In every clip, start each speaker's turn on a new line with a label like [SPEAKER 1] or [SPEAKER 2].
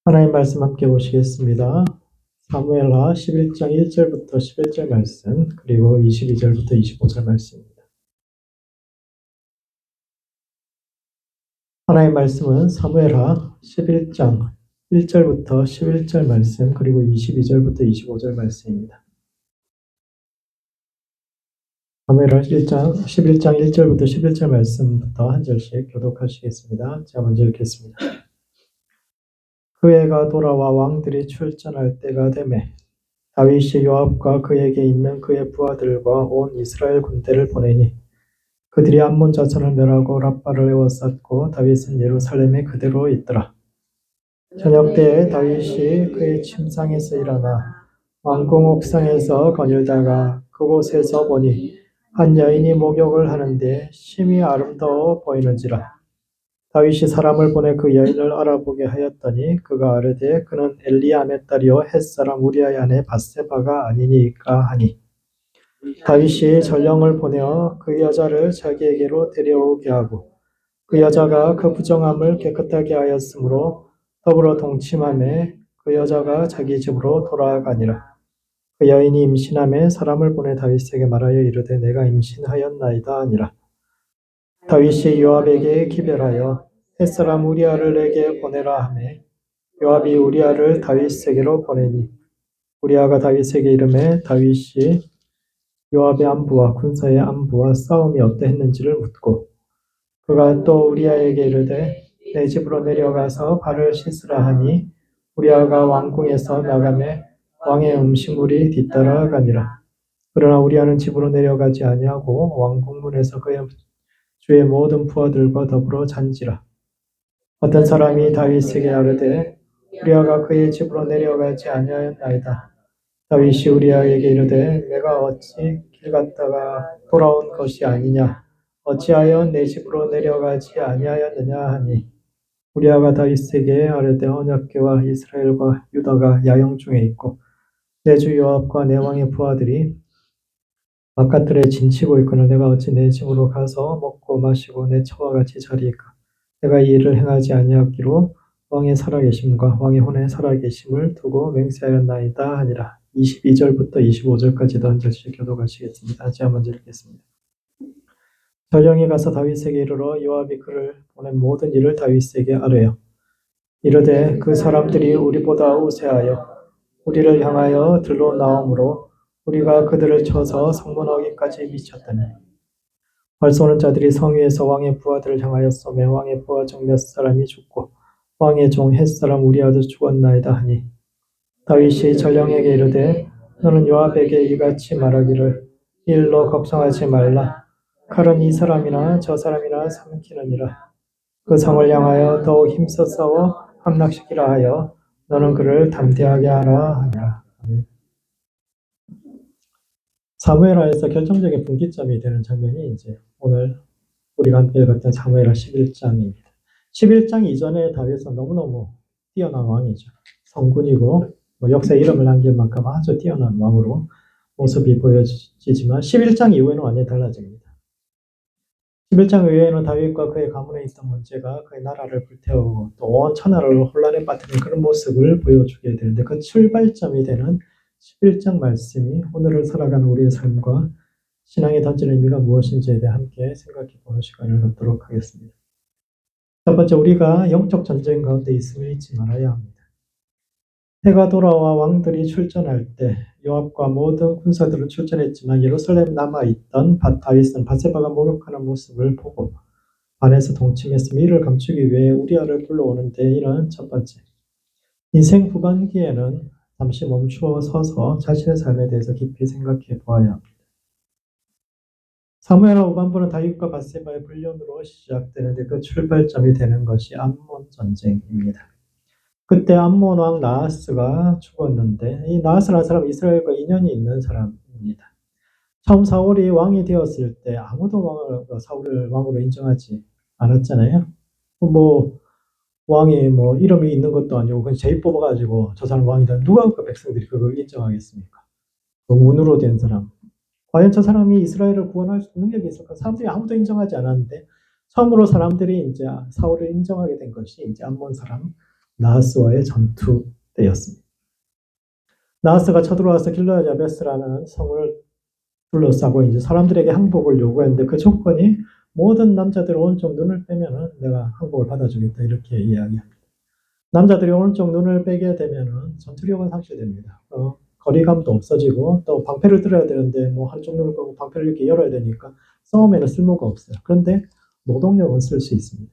[SPEAKER 1] 하나님 말씀 함께 보시겠습니다. 사무엘하 11장 1절부터 11절 말씀, 그리고 22절부터 25절 말씀입니다. 하나님 말씀은 사무엘하 11장 1절부터 11절 말씀, 그리고 22절부터 25절 말씀입니다. 사무엘하 11장 1절부터 11절 말씀부터 한 절씩 교독하시겠습니다. 제가 먼저 읽겠습니다. 그 해가 돌아와 왕들이 출전할 때가 되매 다윗이 요압과 그에게 있는 그의 부하들과 온 이스라엘 군대를 보내니 그들이 암몬 자손을 멸하고 랍바를 에워쌌고 다윗은 예루살렘에 그대로 있더라. 저녁 때에 다윗이 그의 침상에서 일어나 왕궁 옥상에서 거닐다가 그곳에서 보니 한 여인이 목욕을 하는데 심히 아름다워 보이는지라. 다윗이 사람을 보내 그 여인을 알아보게 하였더니 그가 아뢰되 그는 엘리암의 딸이요 햇사람 우리아의 아내 밧세바가 아니니까 하니 다윗이 전령을 보내어 그 여자를 자기에게로 데려오게 하고 그 여자가 그 부정함을 깨끗하게 하였으므로 더불어 동침하매 그 여자가 자기 집으로 돌아가니라. 그 여인이 임신함에 사람을 보내 다윗에게 말하여 이르되 내가 임신하였나이다 하니라. 다윗이 요압에게 기별하여 햇사람 우리아를 내게 보내라 하매 요압이 우리아를 다윗에게로 보내니 우리아가 다윗에게 이르매 다윗이 요압의 안부와 군사의 안부와 싸움이 어떠했는지를 묻고 그가 또 우리아에게 이르되 내 집으로 내려가서 발을 씻으라 하니 우리아가 왕궁에서 나가매 왕의 음식물이 뒤따라가니라. 그러나 우리아는 집으로 내려가지 아니하고 왕궁문에서 그의 주의 모든 부하들과 더불어 잔지라. 어떤 사람이 다윗에게 아뢰되 우리아가 그의 집으로 내려가지 아니하였나이다. 다윗이 우리아에게 이르되 내가 어찌 길 갔다가 돌아온 것이 아니냐 어찌하여 내 집으로 내려가지 아니하였느냐 하니 우리아가 다윗에게 아뢰되 언약궤와 이스라엘과 유다가 야영 중에 있고 내 주 요압과 내 왕의 부하들이 바깥들에 진치고 있거늘 내가 어찌 내 집으로 가서 먹고 마시고 내 처와 같이 자리이까 내가 이 일을 행하지 아니하기로 왕의 살아계심과 왕의 혼의 살아계심을 두고 맹세하였나이다 하니라. 22절부터 25절까지도 한 절씩 교독하시겠습니다. 제가 먼저 읽겠습니다. 전령이 가서 다윗에게 이르러 요압이 그를 보낸 모든 일을 다윗에게 아뢰어 이르되 그 사람들이 우리보다 우세하여 우리를 향하여 들러 나오므로 우리가 그들을 쳐서 성문하기까지 미쳤더니 활 쏘는 자들이 성 위에서 왕의 부하들을 향하여 쏘매 왕의 부하 중 몇 사람이 죽고 왕의 종 햇사람 우리아도 죽었나이다 하니 다윗이 전령에게 이르되 너는 요압에게 이같이 말하기를 이 일로 걱정하지 말라. 칼은 이 사람이나 저 사람이나 삼키느니라. 그 성을 향하여 더욱 힘써 싸워 함락시키라 하여 너는 그를 담대하게 하라 하니라. 사무엘하에서 결정적인 분기점이 되는 장면이 이제 오늘 우리가 함께 읽었던 사무엘하 11장입니다. 11장 이전에 다윗은 너무너무 뛰어난 왕이죠. 성군이고 역사에 이름을 남길 만큼 아주 뛰어난 왕으로 모습이 보여지지만 11장 이후에는 완전히 달라집니다. 11장 이후에는 다윗과 그의 가문에 있던 문제가 그의 나라를 불태우고 또 온 천하를 혼란에 빠뜨린 그런 모습을 보여주게 되는데 그 출발점이 되는 11장 말씀이 오늘을 살아가는 우리의 삶과 신앙에 던지는 의미가 무엇인지에 대해 함께 생각해 보는 시간을 갖도록 하겠습니다. 첫 번째, 우리가 영적 전쟁 가운데 있음을 잊지 말아야 합니다. 해가 돌아와 왕들이 출전할 때 요압과 모든 군사들은 출전했지만 예루살렘 남아있던 다윗은 밧세바가 목욕하는 모습을 보고 반에서 동침했으며 이를 감추기 위해 우리아를 불러오는데 이는 첫 번째, 인생 후반기에는 잠시 멈추어 서서 자신의 삶에 대해서 깊이 생각해 보아야 합니다. 사무엘하 후반부는 다윗과 밧세바의 불륜으로 시작되는데 그 출발점이 되는 것이 암몬 전쟁입니다. 그때 암몬 왕 나하스가 죽었는데 이 나하스라는 사람은 이스라엘과 인연이 있는 사람입니다. 처음 사울이 왕이 되었을 때 아무도 사울을 왕으로 인정하지 않았잖아요. 왕이 이름이 있는 것도 아니고 그냥 제이 뽑아가지고 저 사람 왕이다. 누가 그 백성들이 그걸 인정하겠습니까? 그 운으로 된 사람. 과연 저 사람이 이스라엘을 구원할 수 있는 능력이 있을까? 사람들이 아무도 인정하지 않았는데 처음으로 사람들이 이제 사울을 인정하게 된 것이 이제 암몬 사람 나하스와의 전투 때였습니다. 나하스가 쳐들어와서 길르앗 야베스라는 성을 둘러싸고 이제 사람들에게 항복을 요구했는데 그 조건이 모든 남자들 오른쪽 눈을 빼면은 내가 항복을 받아주겠다 이렇게 이야기합니다. 남자들이 오른쪽 눈을 빼게 되면은 전투력은 상실됩니다. 거리감도 없어지고 또 방패를 들어야 되는데 뭐 한쪽 눈을 끄고 방패를 이렇게 열어야 되니까 싸움에는 쓸모가 없어요. 그런데 노동력은 쓸 수 있습니다.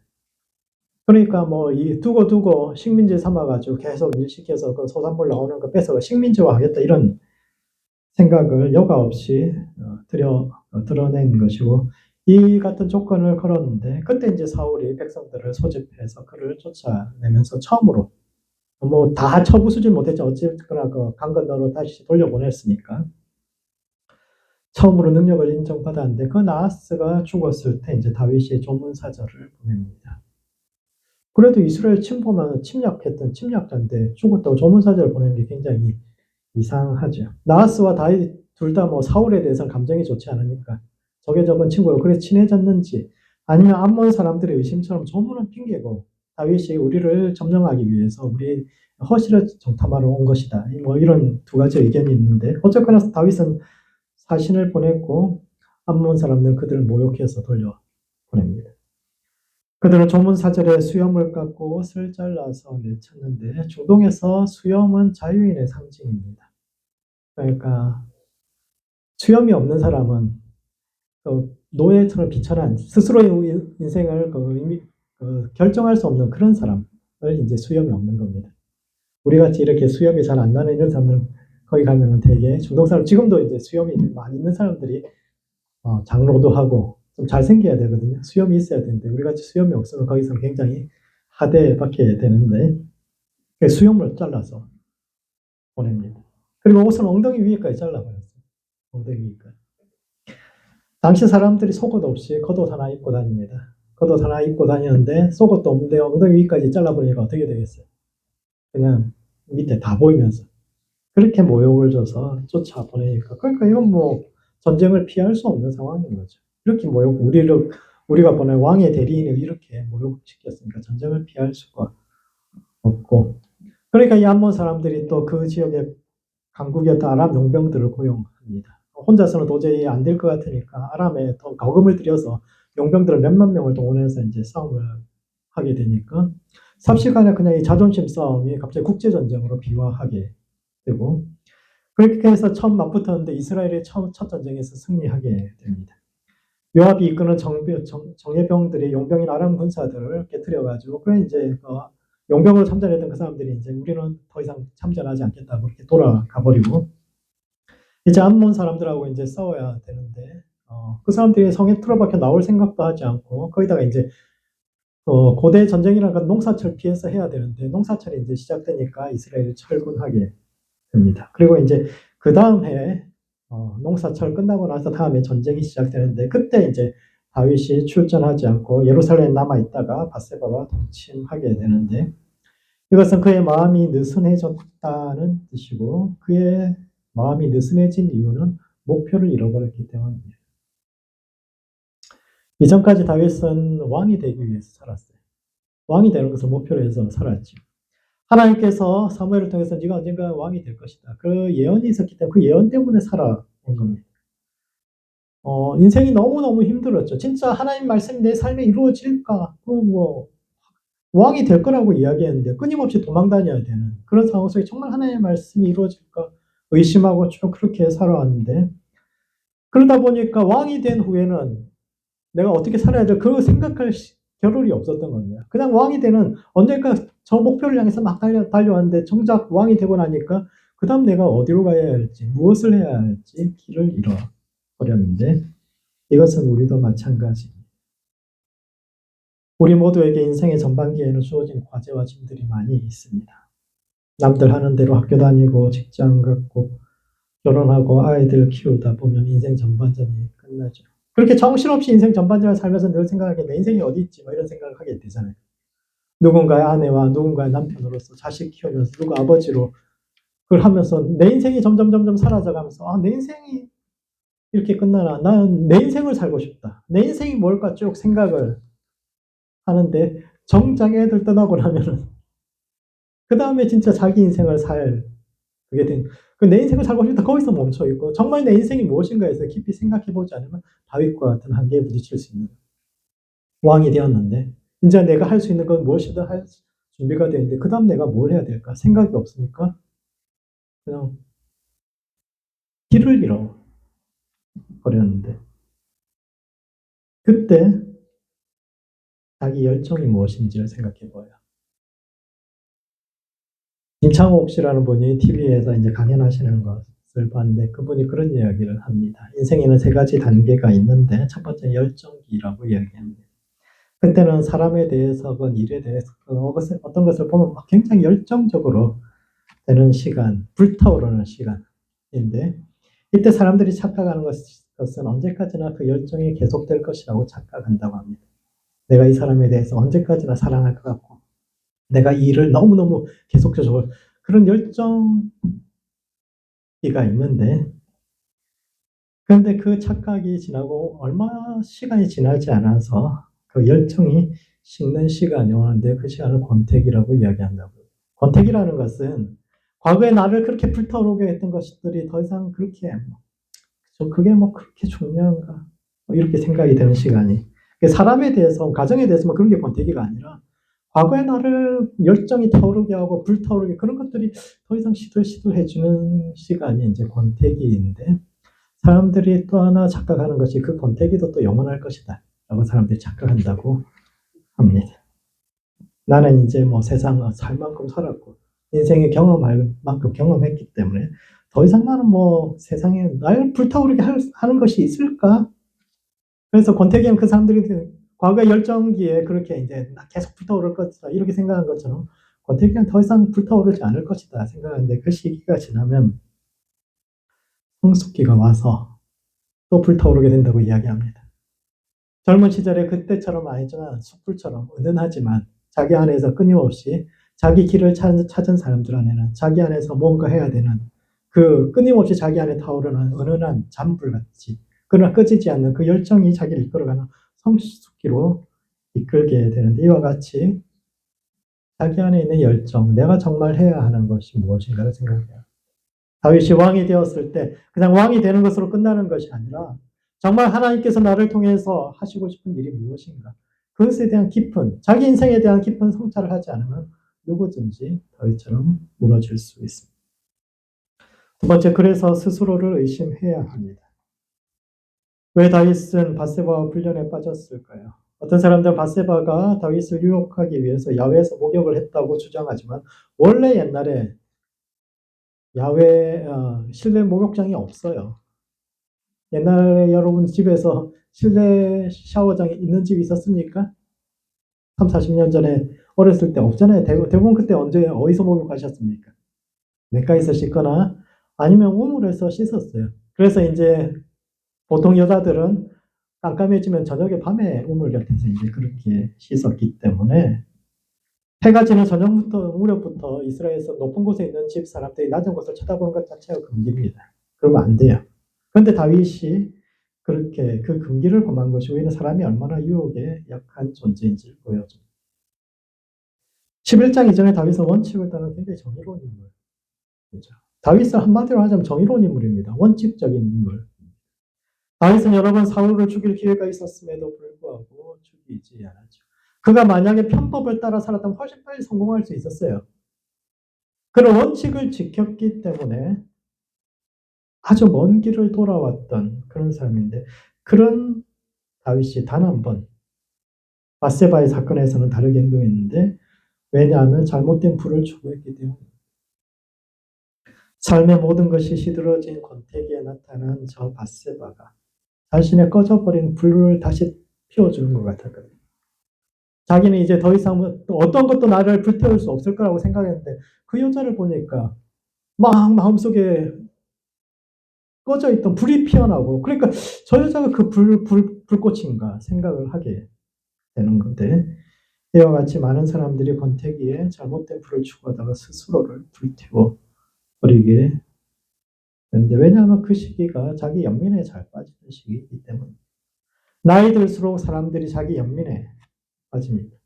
[SPEAKER 1] 그러니까 뭐 이 두고 식민지 삼아가지고 계속 일시켜서 그 소산물 나오는 거 뺏어 식민지화 하겠다 이런 생각을 여과 없이 드러낸 것이고 이 같은 조건을 걸었는데 그때 이제 사울이 백성들을 소집해서 그를 쫓아내면서 처음으로 뭐 다 쳐부수지 못했죠. 어쨌거나 그 강 건너로 다시 돌려보냈으니까 처음으로 능력을 인정받았는데 그 나하스가 죽었을 때 이제 다윗이 조문사절을 보냅니다. 그래도 이스라엘 침략했던 침략자인데 죽었다고 조문사절을 보내는 게 굉장히 이상하죠. 나하스와 다윗 둘 다 뭐 사울에 대해서는 감정이 좋지 않으니까 적에 적은 친구로 그래 친해졌는지 아니면 암몬 사람들의 의심처럼 조문은 핑계고 다윗이 우리를 점령하기 위해서 우리 허실을 정탐하러 온 것이다. 뭐 이런 두 가지 의견이 있는데 어쨌거나 다윗은 사신을 보냈고 암몬 사람들은 그들을 모욕해서 돌려보냅니다. 그들은 조문사절에 수염을 깎고 옷을 잘라서 내쳤는데 중동에서 수염은 자유인의 상징입니다. 그러니까 수염이 없는 사람은 노예처럼 비천한 스스로의 인생을 결정할 수 없는 그런 사람을 이제 수염이 없는 겁니다. 우리 같이 이렇게 수염이 잘 안 나는 이런 사람들은 거기 가면은 되게 중동 사람 지금도 이제 수염이 많이 있는 사람들이 장로도 하고 좀 잘생겨야 되거든요. 수염이 있어야 되는데 우리 같이 수염이 없으면 거기서는 굉장히 하대받게 되는데 수염을 잘라서 보냅니다. 그리고 옷은 엉덩이 위에까지 잘라버렸어요. 엉덩이 위에까지. 당시 사람들이 속옷 없이 겉옷 하나 입고 다닙니다. 겉옷 하나 입고 다니는데 속옷도 없는데 엉덩이 위까지 잘라버리니까 어떻게 되겠어요? 그냥 밑에 다 보이면서 그렇게 모욕을 줘서 쫓아보내니까 그러니까 이건 뭐 전쟁을 피할 수 없는 상황인 거죠. 이렇게 모욕 우리가 보낸 왕의 대리인을 이렇게 모욕시켰으니까 전쟁을 피할 수가 없고 그러니까 이 암몬 사람들이 또 그 지역의 강국이었던 아람 용병들을 고용합니다. 혼자서는 도저히 안 될 것 같으니까 아람에 더 거금을 들여서 용병들을 몇만 명을 동원해서 이제 싸움을 하게 되니까 삽시간에 그냥 이 자존심 싸움이 갑자기 국제전쟁으로 비화하게 되고 그렇게 해서 처음 맞붙었는데 이스라엘이 첫 전쟁에서 승리하게 됩니다. 요압이 이끄는 정예병들이 용병인 아람 군사들을 깨뜨려가지고 그래 이제 용병으로 참전했던 그 사람들이 이제 우리는 더 이상 참전하지 않겠다고 이렇게 돌아가 버리고 이제 암몬 사람들하고 이제 싸워야 되는데 그 사람들이 성에 틀어박혀 나올 생각도 하지 않고 거기다가 이제 고대 전쟁이라는 건 농사철 피해서 해야 되는데 농사철이 이제 시작되니까 이스라엘이 철군하게 됩니다. 그리고 이제 그 다음 해에 농사철 끝나고 나서 다음에 전쟁이 시작되는데 그때 이제 다윗이 출전하지 않고 예루살렘에 남아 있다가 바세바와 동침하게 되는데 이것은 그의 마음이 느슨해졌다는 뜻이고 그의 마음이 느슨해진 이유는 목표를 잃어버렸기 때문입니다. 이전까지 다윗은 왕이 되기 위해서 살았어요. 왕이 되는 것을 목표로 해서 살았죠. 하나님께서 사무엘을 통해서 네가 언젠가 왕이 될 것이다. 그 예언이 있었기 때문에 그 예언 때문에 살아온 겁니다. 인생이 너무너무 힘들었죠. 진짜 하나님 말씀이 내 삶에 이루어질까? 왕이 될 거라고 이야기했는데 끊임없이 도망 다녀야 되는 그런 상황 속에 정말 하나님의 말씀이 이루어질까? 의심하고 쭉 그렇게 살아왔는데 그러다 보니까 왕이 된 후에는 내가 어떻게 살아야 돼? 그걸 생각할 겨를이 없었던 겁니다. 그냥 왕이 되는 언젠가 저 목표를 향해서 막 달려왔는데 정작 왕이 되고 나니까 그 다음 내가 어디로 가야 할지 무엇을 해야 할지 길을 잃어버렸는데 이것은 우리도 마찬가지입니다. 우리 모두에게 인생의 전반기에는 주어진 과제와 짐들이 많이 있습니다. 남들 하는 대로 학교 다니고 직장 갖고 결혼하고 아이들 키우다 보면 인생 전반전이 끝나죠. 그렇게 정신없이 인생 전반전을 살면서 늘 생각하게 내 인생이 어디 있지 뭐 이런 생각을 하게 되잖아요. 누군가의 아내와 누군가의 남편으로서 자식 키우면서 누구 아버지로 그걸 하면서 내 인생이 점점 사라져가면서 내 인생이 이렇게 끝나나 나는 내 인생을 살고 싶다. 내 인생이 뭘까 쭉 생각을 하는데 정작 애들 떠나고 나면은 그 다음에 진짜 자기 인생을 살 그게 된, 내 인생을 살고 싶다 거기서 멈춰 있고 정말 내 인생이 무엇인가 해서 깊이 생각해보지 않으면 다윗과 같은 한계에 부딪힐 수 있는 왕이 되었는데 이제 내가 할 수 있는 건 무엇이든 할 준비가 되어 있는데 그 다음 내가 뭘 해야 될까 생각이 없으니까 그냥 길을 잃어버렸는데 그때 자기 열정이 무엇인지를 생각해봐요. 김창옥 씨라는 분이 TV에서 이제 강연하시는 것을 봤는데 그분이 그런 이야기를 합니다. 인생에는 세 가지 단계가 있는데 첫 번째 열정기라고 이야기합니다. 그때는 사람에 대해서건 일에 대해서건 어떤 것을 보면 막 굉장히 열정적으로 되는 시간, 불타오르는 시간인데 이때 사람들이 착각하는 것은 언제까지나 그 열정이 계속될 것이라고 착각한다고 합니다. 내가 이 사람에 대해서 언제까지나 사랑할 것 같고 내가 이 일을 너무너무 계속적으로 그런 열정기가 있는데 그런데 그 착각이 지나고 얼마 시간이 지나지 않아서 그 열정이 식는 시간이 오는데 그 시간을 권태기라고 이야기한다고요. 권태기라는 것은 과거에 나를 그렇게 불타오르게 했던 것들이 더 이상 그렇게 그게 그렇게 중요한가 이렇게 생각이 되는 시간이 사람에 대해서 가정에 대해서 그런 게 권태기가 아니라 과거의 나를 열정이 타오르게 하고 불타오르게 그런 것들이 더 이상 시들시들해지는 시간이 이제 권태기인데 사람들이 또 하나 착각하는 것이 그 권태기도 또 영원할 것이다 라고 사람들이 착각한다고 합니다. 나는 이제 세상 살 만큼 살았고 인생에 경험할 만큼 경험했기 때문에 더 이상 나는 세상에 날 불타오르게 하는 것이 있을까? 그래서 권태기는 그 사람들이 과거 열정기에 그렇게 이제 계속 불타오를 것이다 이렇게 생각한 것처럼 권태기는 더 이상 불타오르지 않을 것이다 생각하는데 그 시기가 지나면 성숙기가 와서 또 불타오르게 된다고 이야기합니다. 젊은 시절에 그때처럼 아니지만 숯불처럼 은은하지만 자기 안에서 끊임없이 자기 길을 찾은 사람들 안에는 자기 안에서 뭔가 해야 되는 그 끊임없이 자기 안에 타오르는 은은한 잔불같이 그러나 꺼지지 않는 그 열정이 자기를 이끌어가는 성숙기로 이끌게 되는데 이와 같이 자기 안에 있는 열정, 내가 정말 해야 하는 것이 무엇인가를 생각해요. 다윗이 왕이 되었을 때 그냥 왕이 되는 것으로 끝나는 것이 아니라 정말 하나님께서 나를 통해서 하시고 싶은 일이 무엇인가 그것에 대한 깊은 자기 인생에 대한 깊은 성찰을 하지 않으면 누구든지 다윗처럼 무너질 수 있습니다. 두 번째, 그래서 스스로를 의심해야 합니다. 왜 다윗은 밧세바와 훈련에 빠졌을까요? 어떤 사람들은 밧세바가 다윗을 유혹하기 위해서 야외에서 목욕을 했다고 주장하지만 원래 옛날에 야외 실내 목욕장이 없어요. 옛날에 여러분 집에서 실내 샤워장이 있는 집이 있었습니까? 3, 40년 전에 어렸을 때 없잖아요. 대부분 그때 어디서 목욕하셨습니까? 냇가에서 씻거나 아니면 우물에서 씻었어요. 그래서 이제 보통 여자들은 깜깜해지면 저녁에 밤에 우물 곁에서 이제 그렇게 씻었기 때문에 해가 지는 저녁부터 무렵부터 이스라엘에서 높은 곳에 있는 집 사람들이 낮은 곳을 쳐다보는 것 자체가 금기입니다. 그러면 안 돼요. 그런데 다윗이 그렇게 그 금기를 범한 것이 오히려 사람이 얼마나 유혹에 약한 존재인지를 보여줍니다. 11장 이전에 다윗은 원칙을 따른 굉장히 정의로운 인물이죠. 다윗은 한마디로 하자면 정의로운 인물입니다. 원칙적인 인물. 다윗은 여러 번 사울을 죽일 기회가 있었음에도 불구하고 죽이지 않았죠. 그가 만약에 편법을 따라 살았다면 훨씬 빨리 성공할 수 있었어요. 그런 원칙을 지켰기 때문에 아주 먼 길을 돌아왔던 그런 사람인데 그런 다윗이 단 한 번 밧세바의 사건에서는 다르게 행동했는데 왜냐하면 잘못된 불을 추구했기 때문입니다. 삶의 모든 것이 시들어진 권태기에 나타난 저 밧세바가 자신의 꺼져버린 불을 다시 피워주는 것 같았거든요. 자기는 이제 더 이상 어떤 것도 나를 불태울 수 없을 거라고 생각했는데 그 여자를 보니까 막 마음속에 꺼져 있던 불이 피어나고 그러니까 저 여자가 그 불꽃인가 생각을 하게 되는 건데 이와 같이 많은 사람들이 권태기에 잘못된 불을 추구하다가 스스로를 불태워 버리게 되는데 왜냐하면 그 시기가 자기 연민에 잘 빠지는 시기이기 때문입니다. 나이 들수록 사람들이 자기 연민에 빠집니다.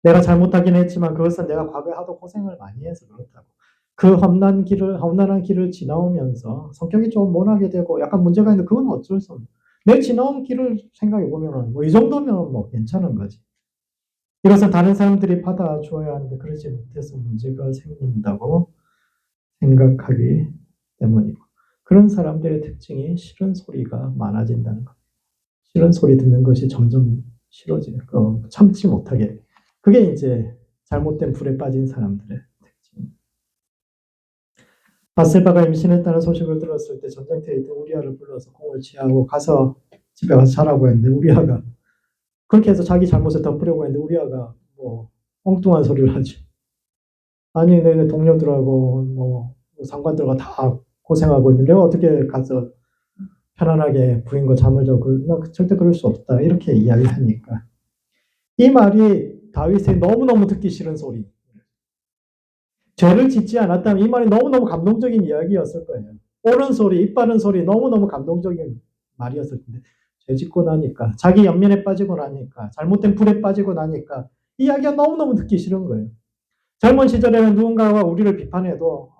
[SPEAKER 1] 내가 잘못하긴 했지만 그것은 내가 과거에 하도 고생을 많이 해서 그렇다고. 그 험난한 길을 지나오면서 성격이 좀 모나게 되고 약간 문제가 있는데 그건 어쩔 수 없는. 내 지나온 길을 생각해 보면은 뭐 이 정도면 뭐 괜찮은 거지. 이것은 다른 사람들이 받아줘야 하는데 그러지 못해서 문제가 생긴다고 생각하기 때문이고. 그런 사람들의 특징이 싫은 소리가 많아진다는 것. 싫은 소리 듣는 것이 점점 싫어지고 참지 못하게. 그게 이제 잘못된 불에 빠진 사람들의 특징. 바세바가 임신했다는 소식을 들었을 때 전쟁터에 있던 우리아를 불러서 공을 취하고 가서 집에 가서 자라고 했는데 우리아가 그렇게 해서 자기 잘못을 덮으려고 했는데 우리아가 뭐 엉뚱한 소리를 하지. 아니 내 동료들하고 뭐 상관들과 다 고생하고 있는데 내가 어떻게 가서 편안하게 부인과 잠을 자고 나 절대 그럴 수 없다 이렇게 이야기하니까 이 말이 다윗의 너무너무 듣기 싫은 소리. 죄를 짓지 않았다면 이 말이 너무너무 감동적인 이야기였을 거예요. 옳은 소리, 입 바른 소리 너무너무 감동적인 말이었을 텐데 죄 짓고 나니까 자기 연민에 빠지고 나니까 잘못된 불에 빠지고 나니까 이야기가 너무너무 듣기 싫은 거예요. 젊은 시절에는 누군가가 우리를 비판해도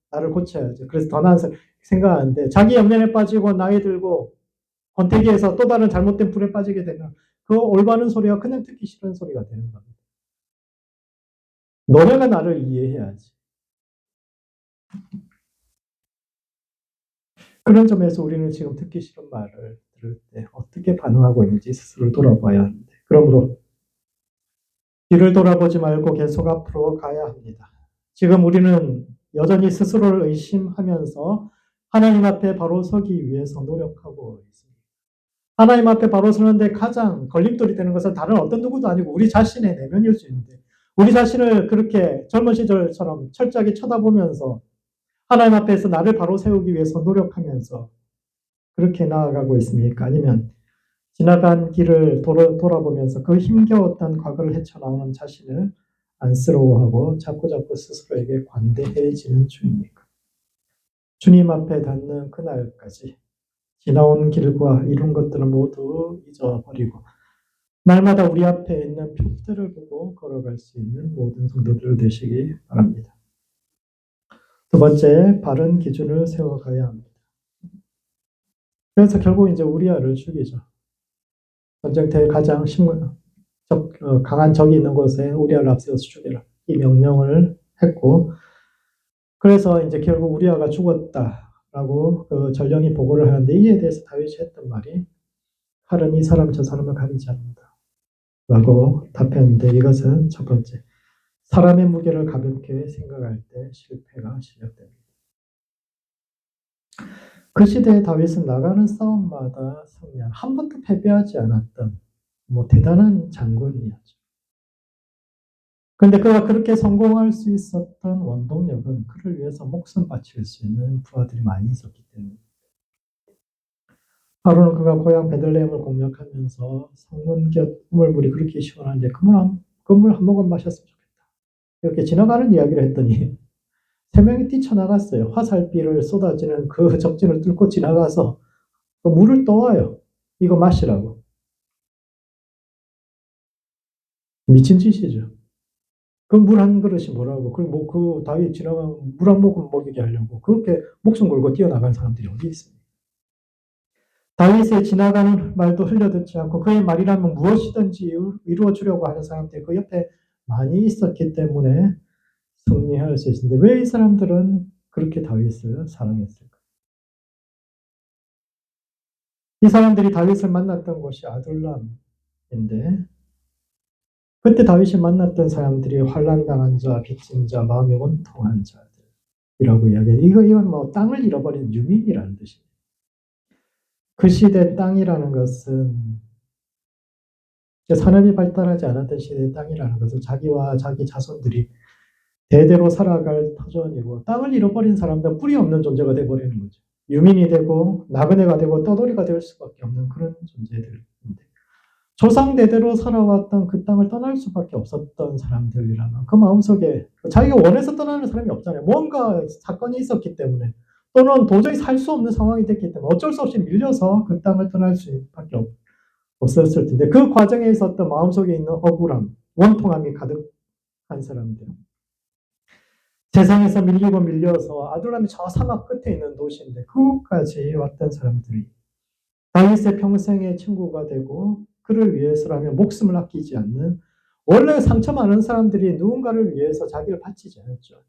[SPEAKER 1] 나를 고쳐야지. 그래서 더 나은 생각하는데 자기 연민에 빠지고 나이 들고 권태기에서 또 다른 잘못된 불에 빠지게 되면 그 올바른 소리가 그냥 듣기 싫은 소리가 되는 겁니다. 너네가 나를 이해해야지. 그런 점에서 우리는 지금 듣기 싫은 말을 들을 때 어떻게 반응하고 있는지 스스로 돌아봐야 하는데 그러므로 뒤를 돌아보지 말고 계속 앞으로 가야 합니다. 지금 우리는 여전히 스스로를 의심하면서 하나님 앞에 바로 서기 위해서 노력하고 있습니다. 하나님 앞에 바로 서는데 가장 걸림돌이 되는 것은 다른 어떤 누구도 아니고 우리 자신의 내면일 수 있는데 우리 자신을 그렇게 젊은 시절처럼 철저하게 쳐다보면서 하나님 앞에서 나를 바로 세우기 위해서 노력하면서 그렇게 나아가고 있습니까? 아니면 지나간 길을 돌아보면서 그 힘겨웠던 과거를 헤쳐나오는 자신을 안쓰러워하고 자꾸자꾸 스스로에게 관대해지는 중입니까? 주님 앞에 닿는 그날까지 지나온 길과 이룬 것들을 모두 잊어버리고 날마다 우리 앞에 있는 표들을 보고 걸어갈 수 있는 모든 성도들 되시기 바랍니다. 두 번째, 바른 기준을 세워가야 합니다. 그래서 결국 이제 우리아를 죽이죠. 전쟁터에 가장 강한 적이 있는 곳에 우리아를 앞세워서 죽여라. 이 명령을 했고, 그래서 이제 결국 우리아가 죽었다라고 그 전령이 보고를 하는데 이에 대해서 다윗이 했던 말이 칼은 이 사람 저 사람을 가리지 않는다. 라고 답했는데 이것은 첫 번째, 사람의 무게를 가볍게 생각할 때 실패가 시작됩니다. 그 시대의 다윗은 나가는 싸움마다 승리한 한 번도 패배하지 않았던 대단한 장군이었죠. 그런데 그가 그렇게 성공할 수 있었던 원동력은 그를 위해서 목숨 바칠 수 있는 부하들이 많이 있었기 때문입니다. 하루는 그가 고향 베들레헴을 공략하면서 성문 곁 우물물이 그렇게 시원한데 그 물 한 모금 마셨으면 좋겠다. 이렇게 지나가는 이야기를 했더니 3명이 뛰쳐나갔어요. 화살비를 쏟아지는 그 적진을 뚫고 지나가서 그 물을 떠와요. 이거 마시라고. 미친 짓이죠. 그 물 한 그릇이 뭐라고. 그 다윗 지나가면 물 한 모금 먹이게 하려고. 그렇게 목숨 걸고 뛰어나간 사람들이 어디 있습니까? 다윗의 지나가는 말도 흘려듣지 않고 그의 말이라면 무엇이든지 이루어 주려고 하는 사람들이 그 옆에 많이 있었기 때문에 승리할 수 있었는데 왜 이 사람들은 그렇게 다윗을 사랑했을까? 이 사람들이 다윗을 만났던 곳이 아둘람인데 그때 다윗이 만났던 사람들이 환난당한 자, 빚진 자, 마음이 원통한 자들이라고 이야기해요. 이건 땅을 잃어버린 유민이라는 뜻입니다. 그 시대 땅이라는 것은 산업이 발달하지 않았던 시대의 땅이라는 것은 자기와 자기 자손들이 대대로 살아갈 터전이고 땅을 잃어버린 사람들은 뿌리 없는 존재가 되어버리는 거죠. 유민이 되고 나그네가 되고 떠돌이가 될 수밖에 없는 그런 존재들인데 조상 대대로 살아왔던 그 땅을 떠날 수밖에 없었던 사람들이라면 그 마음속에 자기가 원해서 떠나는 사람이 없잖아요. 뭔가 사건이 있었기 때문에 또는 도저히 살 수 없는 상황이 됐기 때문에 어쩔 수 없이 밀려서 그 땅을 떠날 수밖에 없었을 텐데 그 과정에 있었던 마음속에 있는 억울함, 원통함이 가득한 사람들. 세상에서 밀리고 밀려서 아둘람이 저 사막 끝에 있는 도시인데 그곳까지 왔던 사람들이 다윗의 평생의 친구가 되고 그를 위해서라면 목숨을 아끼지 않는, 원래 상처 많은 사람들이 누군가를 위해서 자기를 바치지 않았죠.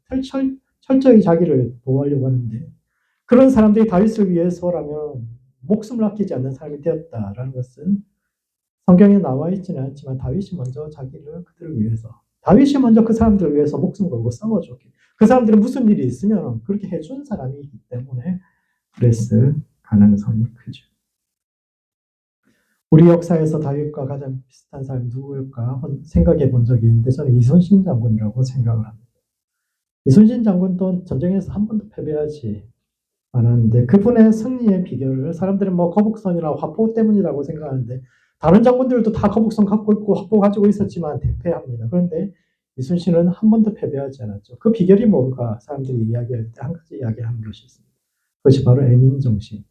[SPEAKER 1] 철저히 자기를 보호하려고 하는데 그런 사람들이 다윗을 위해서라면 목숨을 아끼지 않는 사람이 되었다라는 것은 성경에 나와 있지는 않지만 다윗이 먼저 자기를 그들을 위해서, 다윗이 먼저 그 사람들을 위해서 목숨 걸고 싸워줬기, 그 사람들은 무슨 일이 있으면 그렇게 해준 사람이기 때문에 그랬을 가능성이 크죠. 우리 역사에서 다윗과 가장 비슷한 사람이 누구일까 생각해 본 적이 있는데 저는 이순신 장군이라고 생각을 합니다. 이순신 장군도 전쟁에서 한 번도 패배하지 않았는데 그분의 승리의 비결을 사람들은 뭐 거북선이나 화포 때문이라고 생각하는데 다른 장군들도 다 거북선 갖고 있고 화포 가지고 있었지만 대패합니다. 그런데 이순신은 한 번도 패배하지 않았죠. 그 비결이 뭔가 사람들이 이야기할 때 한 가지 이야기하는 것이 있습니다. 그것이 바로 애민정신.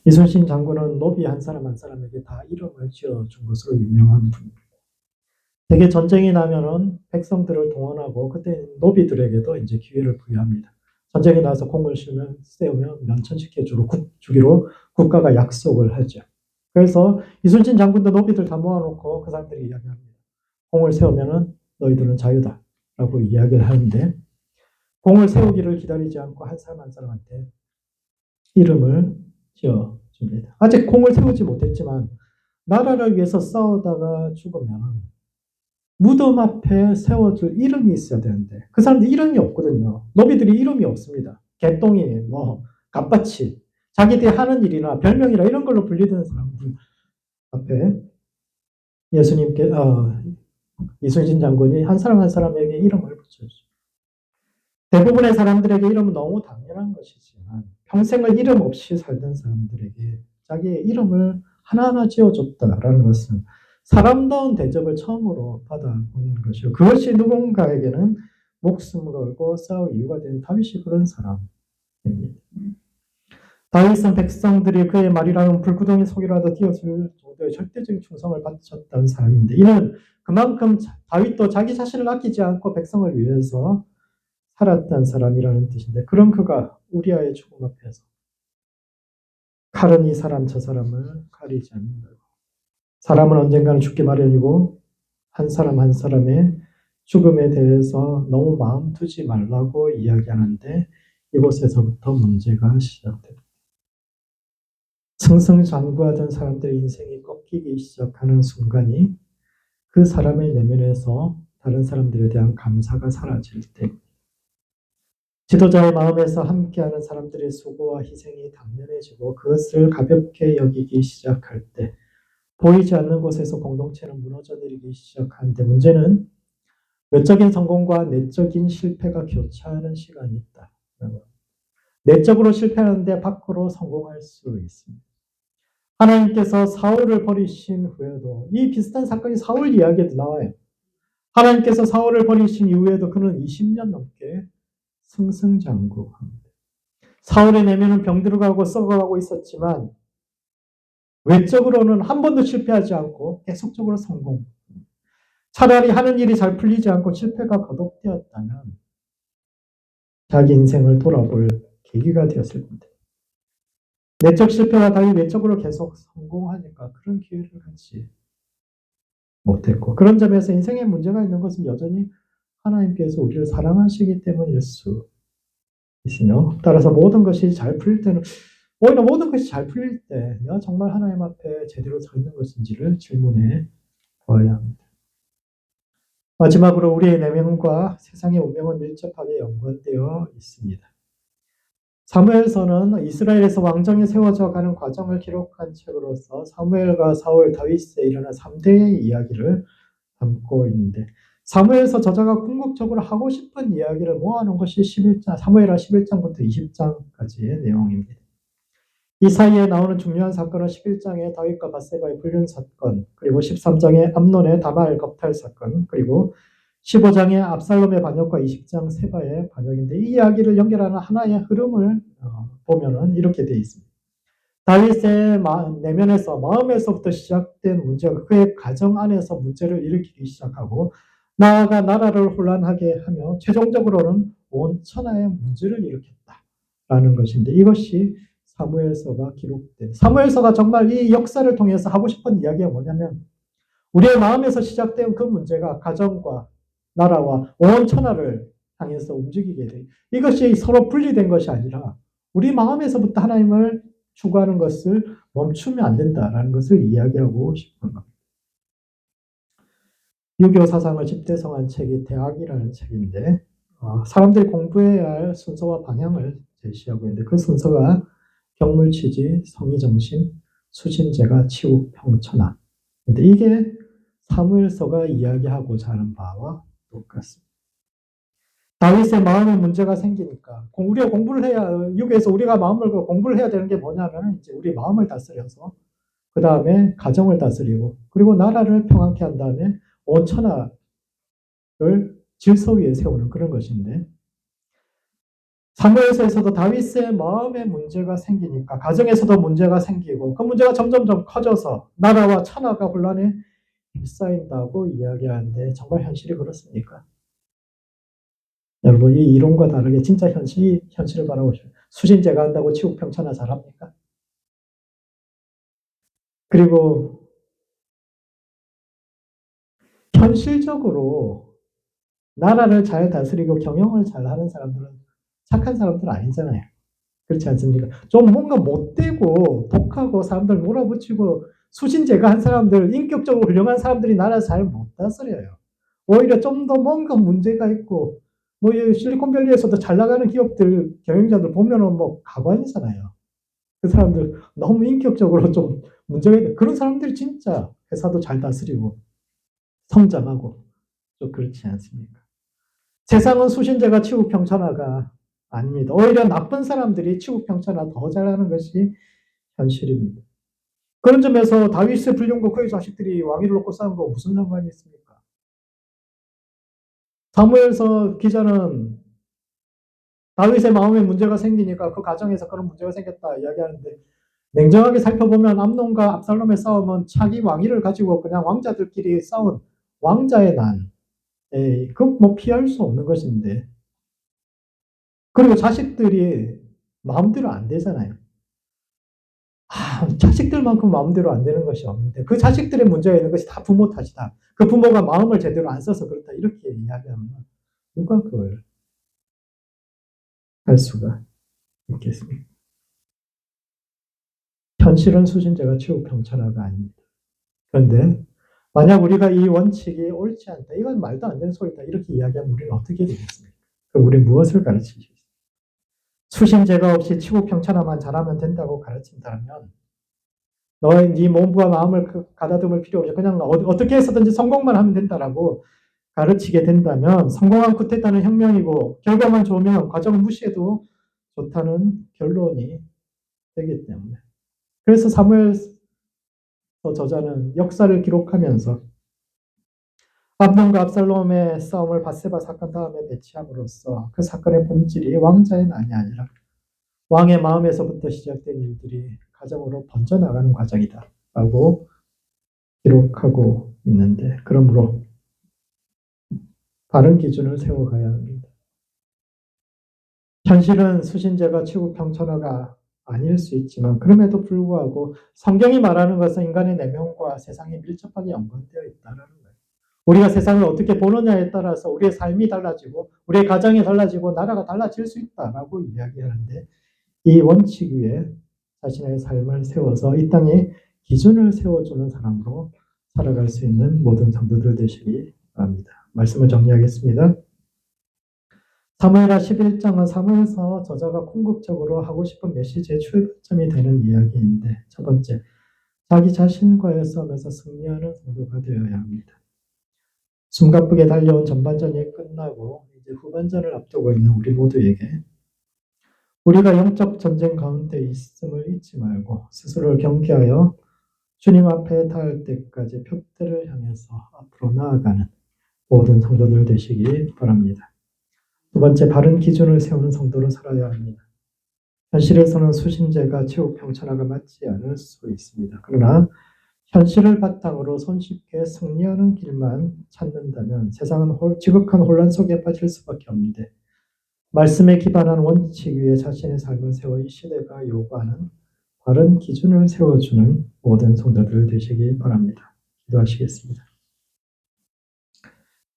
[SPEAKER 1] 이순신 장군은 노비 한 사람 한 사람에게 다 이름을 지어준 것으로 유명한 분입니다. 대개 전쟁이 나면은 백성들을 동원하고 그때 노비들에게도 이제 기회를 부여합니다. 전쟁이 나서 공을 세우면 면천시켜주기로 국가가 약속을 하죠. 그래서 이순신 장군도 노비들 다 모아놓고 그 사람들이 이야기합니다. 공을 세우면은 너희들은 자유다라고 이야기를 하는데 공을 세우기를 기다리지 않고 한 사람 한 사람한테 이름을 지어줍니다. 아직 공을 세우지 못했지만 나라를 위해서 싸우다가 죽으면 무덤 앞에 세워줄 이름이 있어야 되는데 그 사람들 이름이 없거든요. 노비들이 이름이 없습니다. 개똥이, 갑바치, 자기들이 하는 일이나 별명이나 이런 걸로 불리는 사람들 앞에 이순신 장군이 한 사람 한 사람에게 이름을 붙여주죠. 대부분의 사람들에게 이름은 너무 당연한 것이지만 평생을 이름 없이 살던 사람들에게 자기의 이름을 하나하나 지어줬다라는 것은 사람다운 대접을 처음으로 받아보는 것이요. 그것이 누군가에게는 목숨을 걸고 싸울 이유가 된 다윗이 그런 사람입니다. 다윗은 백성들이 그의 말이라는 불구덩이 속이라도 뛰어들 정도의 절대적인 충성을 바쳤던 사람인데 이는 그만큼 다윗도 자기 자신을 아끼지 않고 백성을 위해서 살았던 사람이라는 뜻인데 그런 그가 우리아의 죽음 앞에서 칼은 이 사람 저 사람을 가리지 않는다고. 사람은 언젠가는 죽기 마련이고 한 사람 한 사람의 죽음에 대해서 너무 마음 두지 말라고 이야기하는데 이곳에서부터 문제가 시작됩니다. 승승장구하던 사람들의 인생이 꺾이기 시작하는 순간이 그 사람의 내면에서 다른 사람들에 대한 감사가 사라질 때입니다. 지도자의 마음에서 함께하는 사람들의 수고와 희생이 당연해지고 그것을 가볍게 여기기 시작할 때 보이지 않는 곳에서 공동체는 무너져 내리기 시작하는데 문제는 외적인 성공과 내적인 실패가 교차하는 시간이 있다. 내적으로 실패하는데 밖으로 성공할 수 있습니다. 하나님께서 사울을 버리신 후에도 이 비슷한 사건이 사울 이야기에도 나와요. 하나님께서 사울을 버리신 이후에도 그는 20년 넘게 승승장구합니다. 사울의 내면은 병들어가고 썩어가고 있었지만 외적으로는 한 번도 실패하지 않고 계속적으로 성공. 차라리 하는 일이 잘 풀리지 않고 실패가 거듭되었다면 자기 인생을 돌아볼 계기가 되었을 겁니다. 내적 실패가 다시 외적으로 계속 성공하니까 그런 기회를 갖지 못했고 그런 점에서 인생에 문제가 있는 것은 여전히 하나님께서 우리를 사랑하시기 때문일 수 있으며 따라서 모든 것이 잘 풀릴 때는 오히려 모든 것이 잘 풀릴 때 내가 정말 하나님 앞에 제대로 서 있는 것인지를 질문해 보아야 합니다. 마지막으로 우리의 내면과 세상의 운명은 밀접하게 연관되어 있습니다. 사무엘서는 이스라엘에서 왕정이 세워져 가는 과정을 기록한 책으로서 사무엘과 사울, 다윗에 일어난 3대의 이야기를 담고 있는데 사무엘서 저자가 궁극적으로 하고 싶은 이야기를 모아놓은 것이 11장, 사무엘하 11장부터 20장까지의 내용입니다. 이 사이에 나오는 중요한 사건은 11장의 다윗과 밧세바의 불륜 사건, 그리고 13장의 암논의 다말 겁탈 사건, 그리고 15장의 압살롬의 반역과 20장 세바의 반역인데 이 이야기를 연결하는 하나의 흐름을 보면은 이렇게 되어 있습니다. 다윗의 내면에서 마음에서부터 시작된 문제가 그의 가정 안에서 문제를 일으키기 시작하고 나아가 나라를 혼란하게 하며 최종적으로는 온 천하의 문제를 일으켰다라는 것인데 이것이 사무엘서가 기록된 사무엘서가 정말 이 역사를 통해서 하고 싶은 이야기가 뭐냐면 우리의 마음에서 시작된 그 문제가 가정과 나라와 온 천하를 향해서 움직이게 돼. 이것이 서로 분리된 것이 아니라 우리 마음에서부터 하나님을 추구하는 것을 멈추면 안 된다라는 것을 이야기하고 싶은 겁니다. 유교 사상을 집대성한 책이 대학이라는 책인데 사람들이 공부해야 할 순서와 방향을 제시하고 있는데 그 순서가 경물치지, 성의정신, 수신제가, 치우, 평천하. 근데 이게 사무엘서가 이야기하고자 하는 바와 똑같습니다. 다윗의 마음에 문제가 생기니까 우리가 공부를 해야 유교에서 우리가 마음을 공부를 해야 되는 게 뭐냐면 이제 우리 마음을 다스려서 그 다음에 가정을 다스리고 그리고 나라를 평안케 한 다음에 온 천하를 질서 위에 세우는 그런 것인데 사무엘서에서도 다윗의 마음에 문제가 생기니까 가정에서도 문제가 생기고 그 문제가 점점점 커져서 나라와 천하가 혼란에 휩싸인다고 이야기하는데 정말 현실이 그렇습니까? 여러분 이 이론과 다르게 진짜 현실을 바라보시면 수신제가 한다고 치국평천하 잘합니까? 그리고 현실적으로 나라를 잘 다스리고 경영을 잘하는 사람들은 착한 사람들 아니잖아요. 그렇지 않습니까? 좀 뭔가 못되고 독하고 사람들 몰아붙이고 수신제가 한 사람들, 인격적으로 훌륭한 사람들이 나라 잘 못 다스려요. 오히려 좀 더 뭔가 문제가 있고 뭐 실리콘밸리에서도 잘 나가는 기업들 경영자들 보면은 뭐 가관이잖아요. 그 사람들 너무 인격적으로 좀 문제가 있는 그런 사람들이 진짜 회사도 잘 다스리고 성장하고 좀 그렇지 않습니까? 세상은 수신제가 치국평천하가 아닙니다. 오히려 나쁜 사람들이 치국평천하 더 잘하는 것이 현실입니다. 그런 점에서 다윗의 불륜과 그의 자식들이 왕위를 놓고 싸운 거 무슨 상관이 있습니까? 사무엘서 기자는 다윗의 마음에 문제가 생기니까 그 가정에서 그런 문제가 생겼다 이야기하는데 냉정하게 살펴보면 암논과 압살롬의 싸움은 차기 왕위를 가지고 그냥 왕자들끼리 싸운 왕자의 난. 그건 뭐 피할 수 없는 것인데. 그리고 자식들이 마음대로 안 되잖아요. 자식들만큼 마음대로 안 되는 것이 없는데 그 자식들의 문제가 있는 것이 다 부모 탓이다. 그 부모가 마음을 제대로 안 써서 그렇다. 이렇게 이야기하면 누가 그걸 할 수가 있겠습니까? 현실은 수신제가 치국평천하가 아닙니다. 그런데 만약 우리가 이 원칙이 옳지 않다. 이건 말도 안 되는 소리다. 이렇게 이야기하면 우리는 어떻게 되겠습니까? 그럼 우리 무엇을 가르치시겠습니까? 수신제가 없이 치국평천하만 잘하면 된다고 가르친다면 너의 네 몸과 마음을 가다듬을 필요 없이 그냥 어떻게 해서든지 성공만 하면 된다라고 가르치게 된다면 성공한 쿠데타는 혁명이고 결과만 좋으면 과정을 무시해도 좋다는 결론이 되기 때문에 그래서 사무엘서 저자는 역사를 기록하면서 암논과 압살롬의 싸움을 밧세바 사건 다음에 배치함으로써 그 사건의 본질이 왕자의 난이 아니라 왕의 마음에서부터 시작된 일들이 가정으로 번져나가는 과정이다 라고 기록하고 있는데 그러므로 바른 기준을 세워가야 합니다. 현실은 수신제가 치국평천하가 아닐 수 있지만 그럼에도 불구하고 성경이 말하는 것은 인간의 내면과 세상이 밀접하게 연관되어 있다는 거예요. 우리가 세상을 어떻게 보느냐에 따라서 우리의 삶이 달라지고 우리의 가정이 달라지고 나라가 달라질 수 있다라고 이야기하는데 이 원칙 위에 자신의 삶을 세워서 이 땅에 기준을 세워주는 사람으로 살아갈 수 있는 모든 성도들 되시기 바랍니다. 말씀을 정리하겠습니다. 사무엘하 11장은 사무엘서 저자가 궁극적으로 하고 싶은 메시지의 출발점이 되는 이야기인데 첫 번째, 자기 자신과의 싸움에서 승리하는 성도가 되어야 합니다. 숨가쁘게 달려온 전반전이 끝나고 이제 후반전을 앞두고 있는 우리 모두에게 우리가 영적 전쟁 가운데 있음을 잊지 말고 스스로를 경계하여 주님 앞에 닿을 때까지 표대를 향해서 앞으로 나아가는 모든 성도들 되시기 바랍니다. 두 번째, 바른 기준을 세우는 성도로 살아야 합니다. 현실에서는 수신제가 최후 평천하가 맞지 않을 수 있습니다. 그러나 현실을 바탕으로 손쉽게 승리하는 길만 찾는다면 세상은 지극한 혼란 속에 빠질 수밖에 없는데 말씀에 기반한 원칙 위에 자신의 삶을 세워 이 시대가 요구하는 바른 기준을 세워주는 모든 성도들 되시기 바랍니다. 기도하시겠습니다.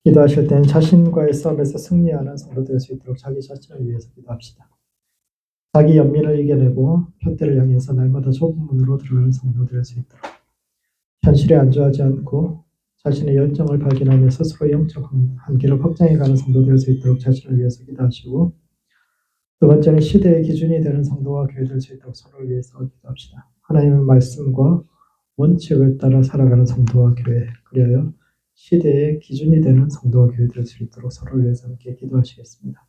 [SPEAKER 1] 기도하실 땐 자신과의 싸움에서 승리하는 성도 될 수 있도록 자기 자신을 위해서 기도합시다. 자기 연민을 이겨내고 표대를 향해서 날마다 좁은 문으로 들어가는 성도 될 수 있도록 현실에 안주하지 않고 자신의 열정을 발견하며 스스로 영적 한계를 확장해가는 성도 될 수 있도록 자신을 위해서 기도하시고 두 번째는 시대의 기준이 되는 성도와 교회 될 수 있도록 서로를 위해서 기도합시다. 하나님의 말씀과 원칙을 따라 살아가는 성도와 교회, 그리하여 시대의 기준이 되는 성도와 교회 될 수 있도록 서로를 위해서 함께 기도하시겠습니다.